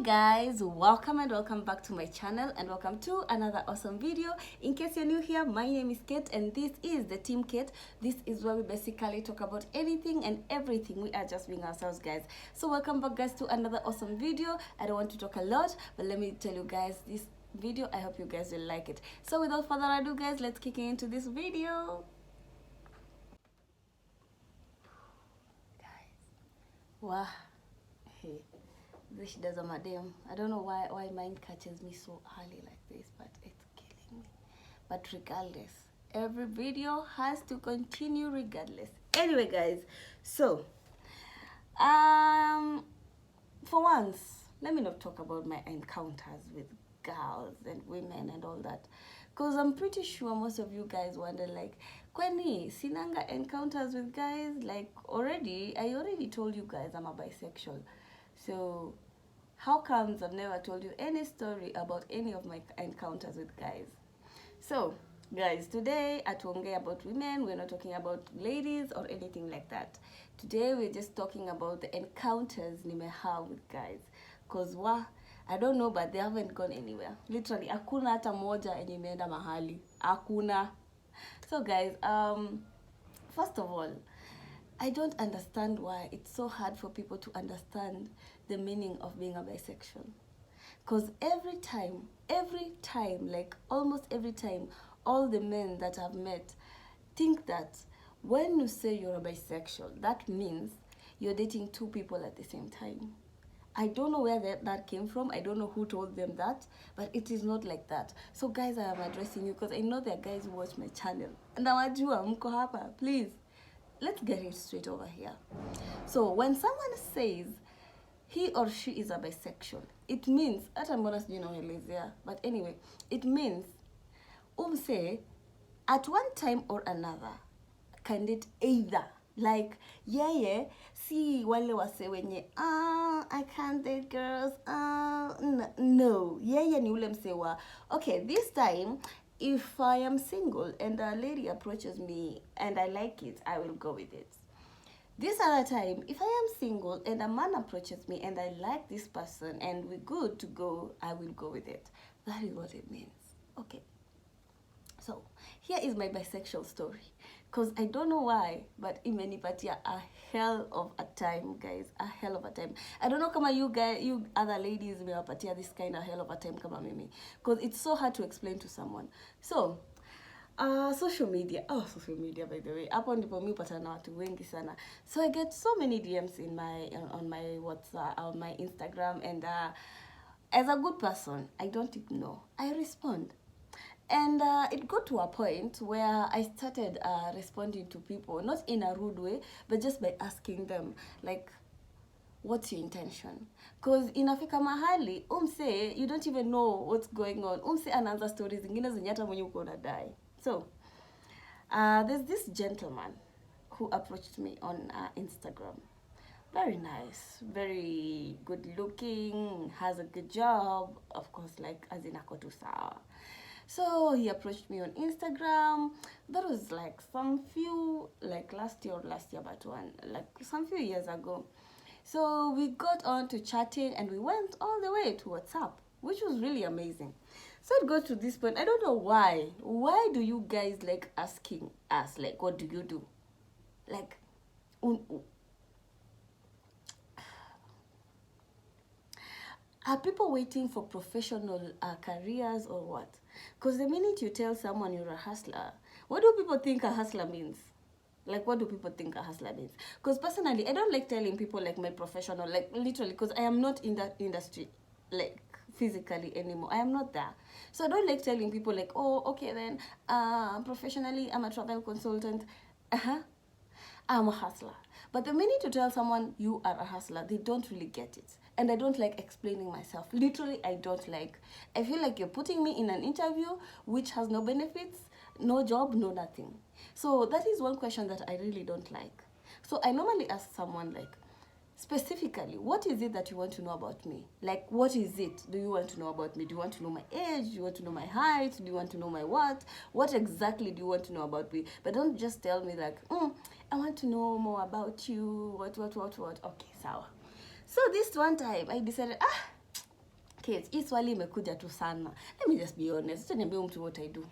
Guys, welcome and welcome back to my channel and welcome to another awesome video. In case you're new here, my name is Kate and this is the Team Kate. This is where we basically talk about anything and everything. We are just being ourselves, guys. So welcome back, guys, to another awesome video. I don't want to talk a lot, but let me tell you guys, this video, I hope you guys will like it. So without further ado, guys, let's kick into this video. Guys, wow, hey, this does a madam. I don't know why mine catches me so early like this, but it's killing me. But regardless, every video has to continue regardless. Anyway, guys, so for once, let me not talk about my encounters with girls and women and all that, because I'm pretty sure most of you guys wonder, like, kwani sinanga encounters with guys? Like, I already told you guys I'm a bisexual. So how comes I've never told you any story about any of my encounters with guys? So guys, today atuongea about women. We're not talking about ladies or anything like that. Today we're just talking about the encounters nimehave with guys, cause I don't know, but they haven't gone anywhere. Literally hakuna hata moja yenye imeenda mahali, hakuna. So guys, first of all, I don't understand why it's so hard for people to understand the meaning of being a bisexual. Because every time, like almost every time, all the men that I've met think that when you say you're a bisexual, that means you're dating two people at the same time. I don't know where that came from. I don't know who told them that, but it is not like that. So guys, I am addressing you because I know there are guys who watch my channel. And nawajua mko hapa, please. Let's get it straight over here. So when someone says he or she is a bisexual, it means, but anyway, it means say at one time or another can date either. Like, yeah, see wale wase wenye, I can't date girls, no. Yeah, ni ule msewa. Okay, this time, if I am single and a lady approaches me and I like it, I will go with it. This other time, if I am single and a man approaches me and I like this person and we're good to go, I will go with it. That is what it means. Okay. So, here is my bisexual story. Because I don't know why, but imenipatia a hell of a time, guys. A hell of a time. I don't know kama you other ladies mewapatia this kind of hell of a time kama mimi. Because it's so hard to explain to someone. So, social media, by the way, hapo ndipo mimi upata na watu wengi sana. So I get so many DMs on my WhatsApp, on my Instagram, and as a good person, I don't ignore, I respond. And it got to a point where I started responding to people, not in a rude way, but just by asking them, like, what's your intention? Because inafika mahali, say you don't even know what's going on. Say another stories, zingine zenye hata mwenye uko unadai. So, there's this gentleman who approached me on Instagram. Very nice, very good looking, has a good job, of course, like as in ako tu sawa. So he approached me on Instagram. That was like last year, but some few years ago. So we got on to chatting and we went all the way to WhatsApp, which was really amazing. So it got to this point. I don't know why. Why do you guys like asking us, like, what do you do? Like, are people waiting for professional careers or what? Because the minute you tell someone you're a hustler, what do people think a hustler means? Like, what do people think a hustler means? Because personally, I don't like telling people, like, my professional, like, literally, because I am not in that industry, like, physically anymore. I am not there. So I don't like telling people, like, oh, okay, then, professionally, I'm a travel consultant. I'm a hustler. But the minute you tell someone you are a hustler, they don't really get it. And I don't like explaining myself. Literally, I don't like. I feel like you're putting me in an interview which has no benefits, no job, no nothing. So that is one question that I really don't like. So I normally ask someone, like, specifically, what is it that you want to know about me? Like, what is it do you want to know about me? Do you want to know my age? Do you want to know my height? Do you want to know my what? What exactly do you want to know about me? But don't just tell me, like, I want to know more about you. What? Okay, sawa. So this one time, I decided, kids, hii swali imekuja tu sana. Let me just be honest. Sasa niambie mtu what I do.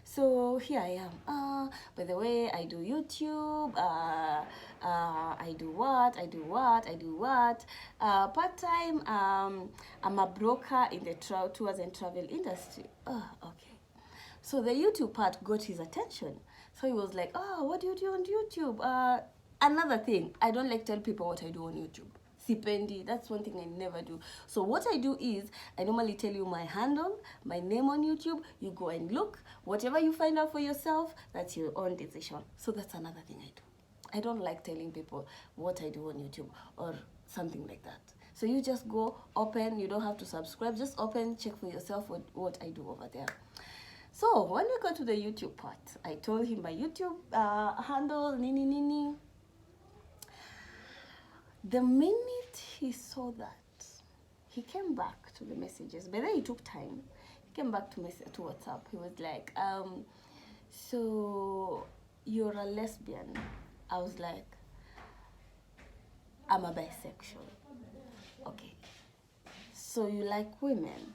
So here I am. By the way, I do YouTube. I do what? Part time. I'm a broker in the tours and travel industry. Okay. So the YouTube part got his attention. So he was like, "Oh, what do you do on YouTube?" Another thing, I don't like tell people what I do on YouTube. Sipendi. That's one thing I never do. So what I do is, I normally tell you my handle, my name on YouTube. You go and look. Whatever you find out for yourself, that's your own decision. So that's another thing I do. I don't like telling people what I do on YouTube or something like that. So you just go, open. You don't have to subscribe. Just open, check for yourself what I do over there. So when we got to the YouTube part, I told him my YouTube handle, nini. The minute he saw that, he came back to the messages. But then he took time. He came back to WhatsApp. He was like, so you're a lesbian? I was like, I'm a bisexual. Okay. So you like women?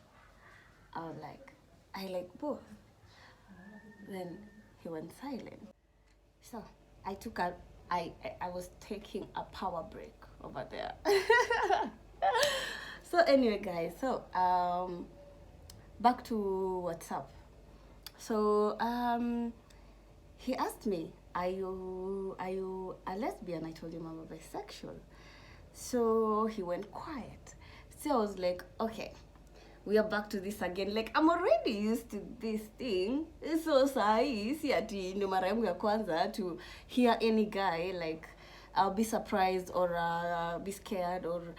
I was like, I like both. Then he went silent. So I took I was taking a power break over there. So anyway, guys, so back to WhatsApp. So he asked me, are you a lesbian? I told him I'm a bisexual. So he went quiet. So I was like, okay, we are back to this again. Like, I'm already used to this thing. So sahi si ati ndo mara yangu ya kwanza to hear any guy like I'll be surprised or be scared or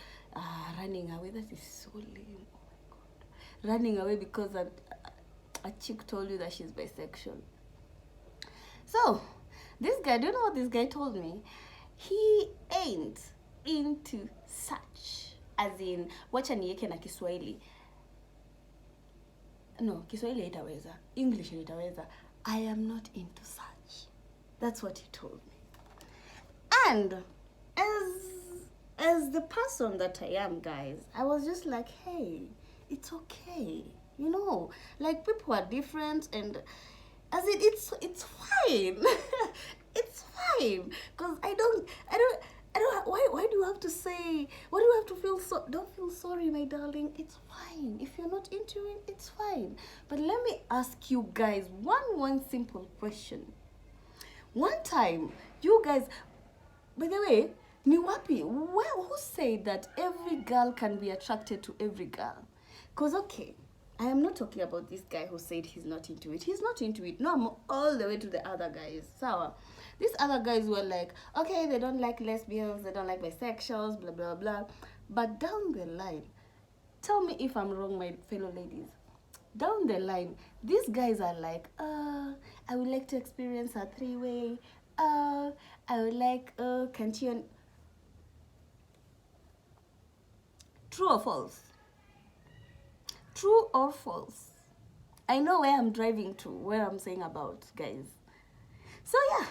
running away. That is so lame. Oh my god. Running away because a chick told you that she's bisexual. So this guy, do you know what this guy told me? He ain't into such, as in wacha niweke na Kiswahili. No, Kiswahili haitaweza. English haitaweza. I am not into such. That's what he told me. And as the person that I am, guys, I was just like, hey, it's okay. You know, like people are different, and as it's fine. It's fine. Because I don't why do you have to say, why do you have to feel so, don't feel sorry, my darling. It's fine. If you're not into it, it's fine. But let me ask you guys one simple question. One time, you guys, by the way, ni wapi, who said that every girl can be attracted to every girl? Because, okay, I am not talking about this guy who said he's not into it. He's not into it. No, I'm all the way to the other guys. So, these other guys were like, okay, they don't like lesbians, they don't like bisexuals, blah, blah, blah. But down the line, tell me if I'm wrong, my fellow ladies. Down the line, these guys are like, I would like to experience a three-way. I would like, Kenyan. True or false? True or false? I know where I'm driving to, where I'm saying about, guys. So yeah,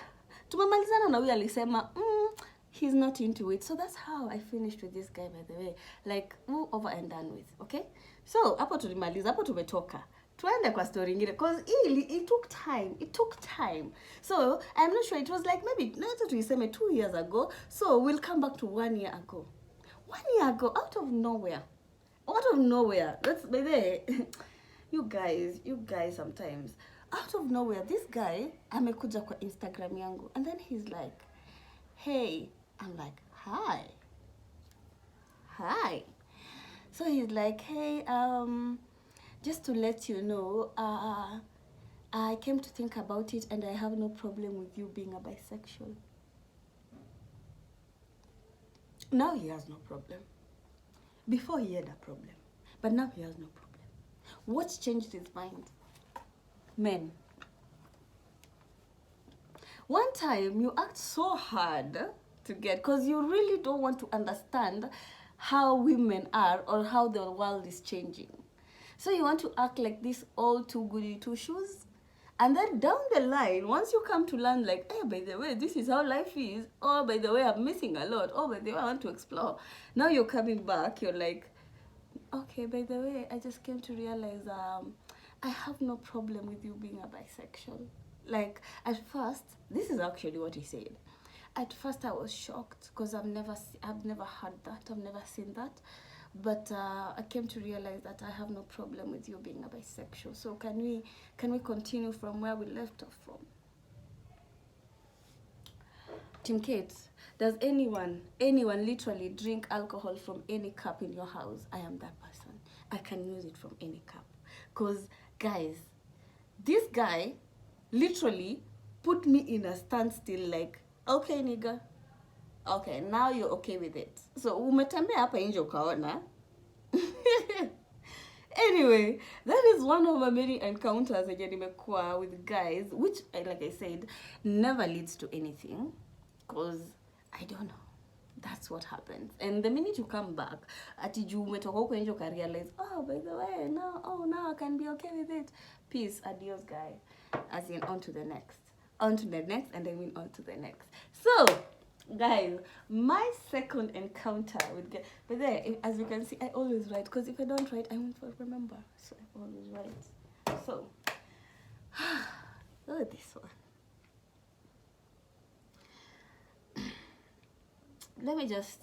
tumemalizana na huyu alisema, he's not into it. So that's how I finished with this guy, by the way. Like, over and done with, okay? So, hapo tulimaliza, hapo tumetoka. Tuende kwa story ingine, because it took time. So, I'm not sure, it was like maybe, let's say 2 years ago. So, we'll come back to 1 year ago. 1 year ago, out of nowhere. That's by the way, you guys sometimes, out of nowhere, this guy amekuja kwa Instagram yangu, and then he's like, hey, I'm like, hi. So he's like, hey, just to let you know, I came to think about it, and I have no problem with you being a bisexual. Now he has no problem. Before he had a problem, but now he has no problem. What's changed his mind? Men. One time you act so hard to get, because you really don't want to understand how women are or how the world is changing. So you want to act like this all too goody two shoes. And then down the line, once you come to learn like, hey, by the way, this is how life is. Oh, by the way, I'm missing a lot. Oh, by the way, I want to explore. Now you're coming back, you're like, okay, by the way, I just came to realize I have no problem with you being a bisexual. Like, at first, this is actually what he said. At first, I was shocked because I've never heard that. I've never seen that. But I came to realize that I have no problem with you being a bisexual. So can we continue from where we left off from? Team Kate, does anyone literally drink alcohol from any cup in your house? I am that person. I can use it from any cup. Because, guys, this guy literally put me in a standstill like, okay, nigga. Okay, now you're okay with it. So, umetembea hapa nje ukaona. Anyway, that is one of my many encounters with guys, which, like I said, never leads to anything. Because, I don't know. That's what happens. And the minute you come back, atiju umetoka huko nje uka realize, oh, by the way, now I can be okay with it. Peace, adios, guy. As in, on to the next. On to the next, and then on to the next. So, guys, my second encounter with guys. But there, as you can see, I always write. Because if I don't write, I won't remember. So, I always write. So, look at this one. Let me just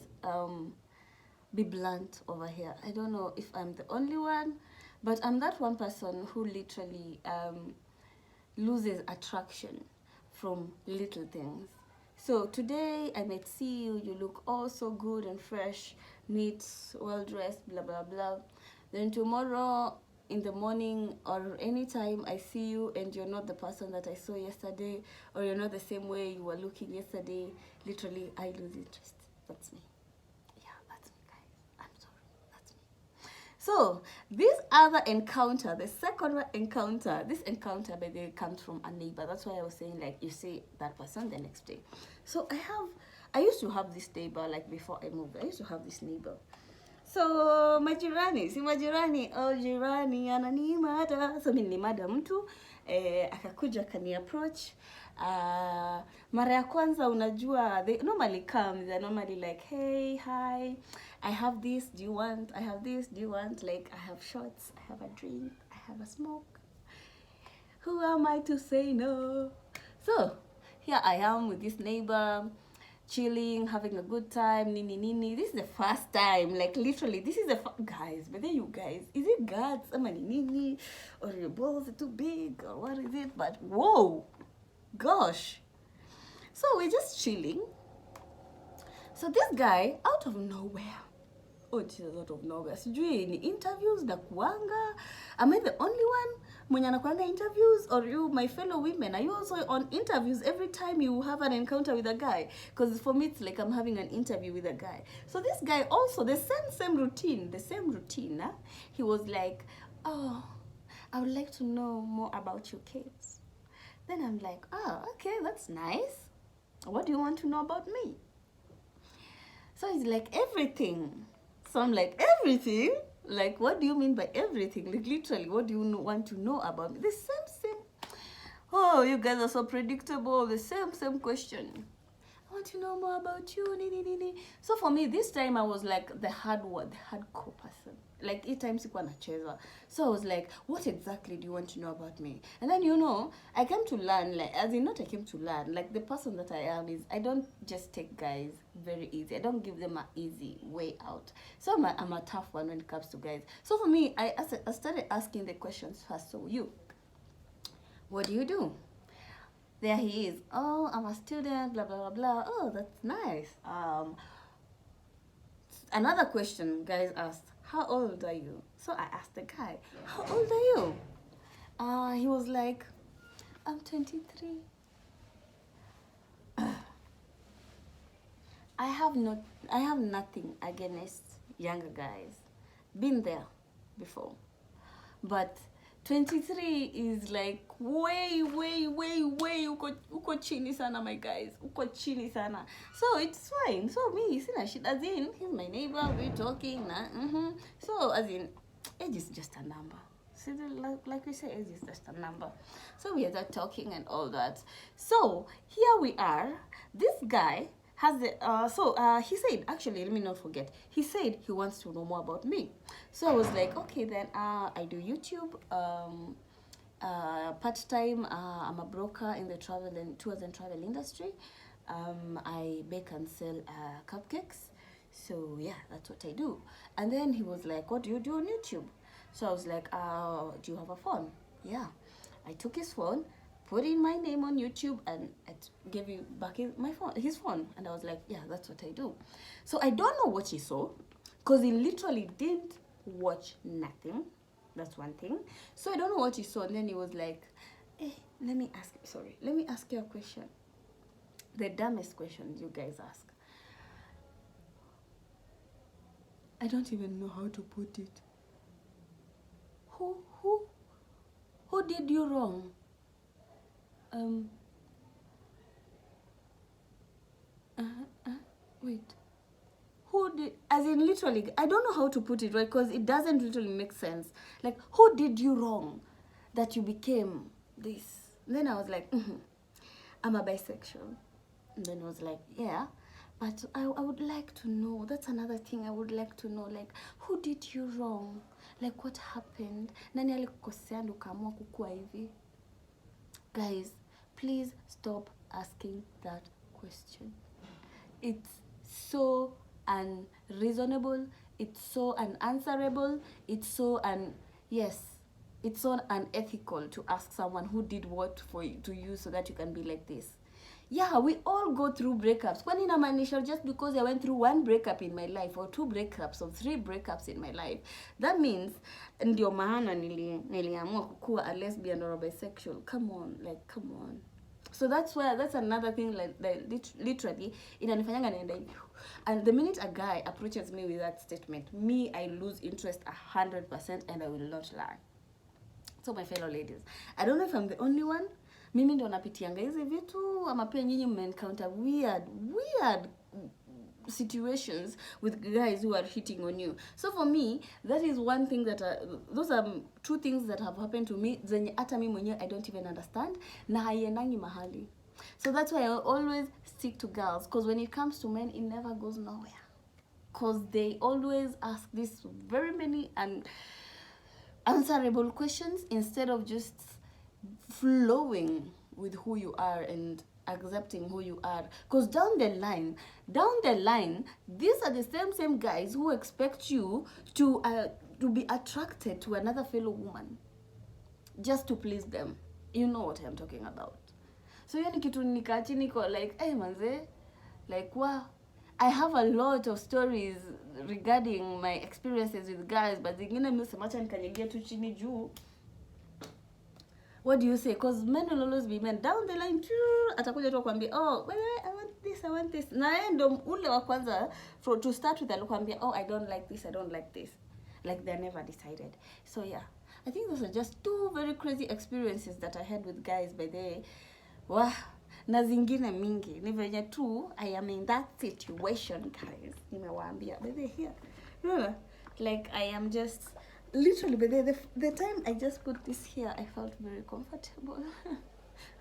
be blunt over here. I don't know if I'm the only one, but I'm that one person who literally loses attraction from little things. So today I might see you, you look all so good and fresh, neat, well dressed, blah blah blah. Then tomorrow in the morning or anytime I see you and you're not the person that I saw yesterday, or you're not the same way you were looking yesterday, literally I lose interest. That's me. Yeah, that's me, guys. I'm sorry. That's me. So, this other encounter, the second encounter, this encounter, by the way, comes from a neighbor. That's why I was saying, like, you see that person the next day. So, I used to have this neighbor, like, before I moved. I used to have this neighbor. So, majirani, oh, jirani, ananimada. So, nilimada mtu, akakuja kani approach. Mara ya kwanza unajua, they normally come, they're normally like, hey, hi, I have this, do you want? I have this, do you want? Like, I have shots, I have a drink, I have a smoke. Who am I to say no? So, here I am with this neighbor, chilling, having a good time, nini. This is the first time, like literally, this is the guys, but then you guys, is it guts, nini, or your balls are too big, or what is it? But whoa, gosh. So we're just chilling. So this guy, out of nowhere, oh Jesus, out of nowhere, sijui ni interviews na kuanga. Am I the only one mwenye anakuanga interviews, or you, my fellow women, are you also on interviews every time you have an encounter with a guy? Because for me, it's like I'm having an interview with a guy. So this guy also, the same routine, huh? He was like, oh, I would like to know more about your kids. Then I'm like, oh, okay, that's nice. What do you want to know about me? So he's like, everything. So I'm like, everything? Like, what do you mean by everything? Like, literally, what do you want to know about me? The same. Oh, you guys are so predictable. The same question. I want to know more about you. So for me, this time I was like the hardcore person. Like, each time sikuwa nacheza. So I was like, what exactly do you want to know about me? And then, you know, I came to learn, like, as in not I came to learn, like, the person that I am is, I don't just take guys very easy. I don't give them an easy way out. So I'm a tough one when it comes to guys. So for me, I started asking the questions first. So you, what do you do? There he is. Oh, I'm a student, blah, blah, blah, blah. Oh, that's nice. Another question guys asked, how old are you? So I asked the guy, how old are you? He was like, I'm 23. I have nothing against younger guys. Been there before. But 23 is like way uko chini sana, my guys. Uko chini sana. So it's fine. So me, sina shit. As in, he's my neighbor, we're talking. So as in, age is just a number. See, like we say, age is just a number. So we are talking and all that. So here we are. This guy has the he said, actually, let me not forget, he said he wants to know more about me. So I was like, okay, then I do YouTube part-time. I'm a broker in the travel and tours and travel industry. I bake and sell cupcakes. So yeah, that's what I do. And then he was like, what do you do on YouTube? So I was like, do you have a phone? Yeah. I took his phone, put in my name on YouTube, and it gave you back his phone. And I was like, yeah, that's what I do. So I don't know what he saw, because he literally didn't watch nothing. That's one thing. So I don't know what he saw. And then he was like, hey, let me ask you a question. The dumbest question you guys ask. I don't even know how to put it. Who did you wrong? Wait. Who did, as in literally, I don't know how to put it right, because it doesn't literally make sense. Like, who did you wrong that you became this? And then I was like, I'm a bisexual. And then I was like, yeah, but I would like to know, that's another thing I would like to know, like, who did you wrong? Like, what happened? Nani alikukosea ndo ukaamua kukua hivi? Guys, please stop asking that question. It's so unreasonable, it's so unanswerable, it's so it's so unethical to ask someone who did what to you so that you can be like this. Yeah, we all go through breakups. Kwani inamaanisha just because I went through one breakup in my life, or 2 breakups, or 3 breakups in my life, that means ndio maana niliamua kukua a lesbian or a bisexual? Come on. So that's another thing, like literally inanifanyanga naenda hivi. And the minute a guy approaches me with that statement, I lose interest 100%, and I will not lie. So my fellow ladies, I don't know if I'm the only one. Mimi ndo napitianga hizi vitu, ama pia nyinyi encounter weird situations with guys who are hitting on you. So for me, that is one thing that those are 2 things that have happened to me zenye hata mimi mwenyewe I don't even understand, na haiendangi mahali. So that's why I always stick to girls, because when it comes to men, it never goes nowhere, because they always ask these very many and answerable questions instead of just flowing with who you are and accepting who you are. Because down the line, these are the same guys who expect you to be attracted to another fellow woman just to please them. You know what I'm talking about. So yani kitu nikaa chini ko like, hey manze, like wow, I have a lot of stories regarding my experiences with guys, but zingine mimi semacha nikanyegia tu chini juu. What do you say? Because men will always be men. Down the line, atakuja tu kwambia, oh, well, I want this. Na yeye ndo ule wa kwanza, to start with, alikwambia, oh, I don't like this. Like they're never decided. So yeah, I think those are just 2 very crazy experiences that I had with guys by the wow. Na zingine mingi. Ni venye tu, I am in that situation, guys. Nimewaambia. By the here. You know, like I am just... Literally, but the time I just put this here, I felt very comfortable.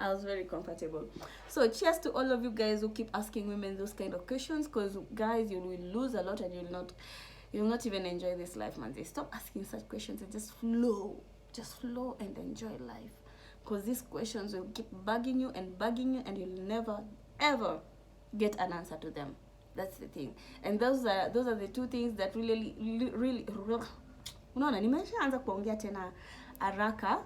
I was very comfortable. So cheers to all of you guys who keep asking women those kind of questions, because guys, you will lose a lot and you'll not even enjoy this life, man. Stop asking such questions and just flow and enjoy life, because these questions will keep bugging you, and you'll never ever get an answer to them. That's the thing. And those are the 2 things that really unaona nimeshaanza kuongea tena haraka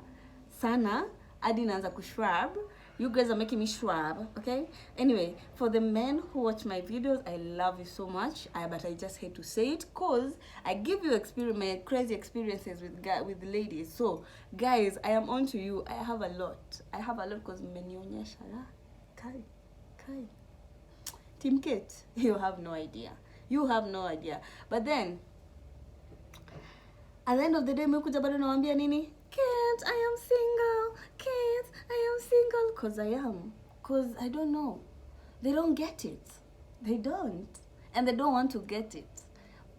sana hadi naanza kushrub. You guys are making me shrub, okay? Anyway, for the men who watch my videos, I love you so much. But I just hate to say it, because I give you my crazy experiences with ladies. So, guys, I am on to you. I have a lot because mmenionyesha. Kai. Team Kate, you have no idea. But then at the end of the day, mekuja bado nawaambia nini? Kate, I am single. Because I am. Because I don't know. They don't get it. They don't. And they don't want to get it.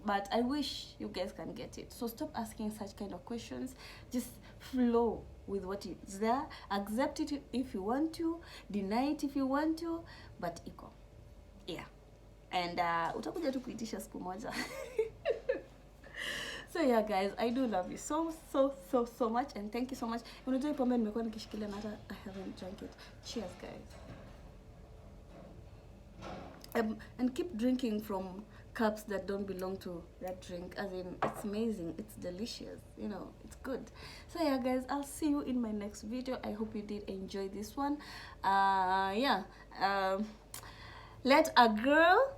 But I wish you guys can get it. So stop asking such kind of questions. Just flow with what is there. Accept it if you want to. Deny it if you want to. But equal. Yeah. and utakuja tu kuitisha siku moja. So yeah guys, I do love you so much, and thank you so much. Unajua pombe nimekuwa nikishikilia na hata I haven't drank it. Cheers guys. And keep drinking from cups that don't belong to that drink, as in it's amazing, it's delicious, you know, it's good. So yeah guys, I'll see you in my next video. I hope you did enjoy this one. Let a girl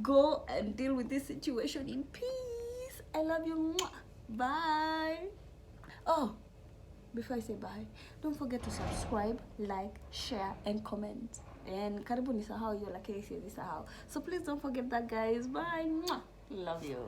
go and deal with this situation in peace. I love you. Bye. Oh, before I say bye, don't forget to subscribe, like, share, and comment. And karibu nisahau hiyo, lakini siwezi sahau. So please don't forget that guys. Bye. Love you.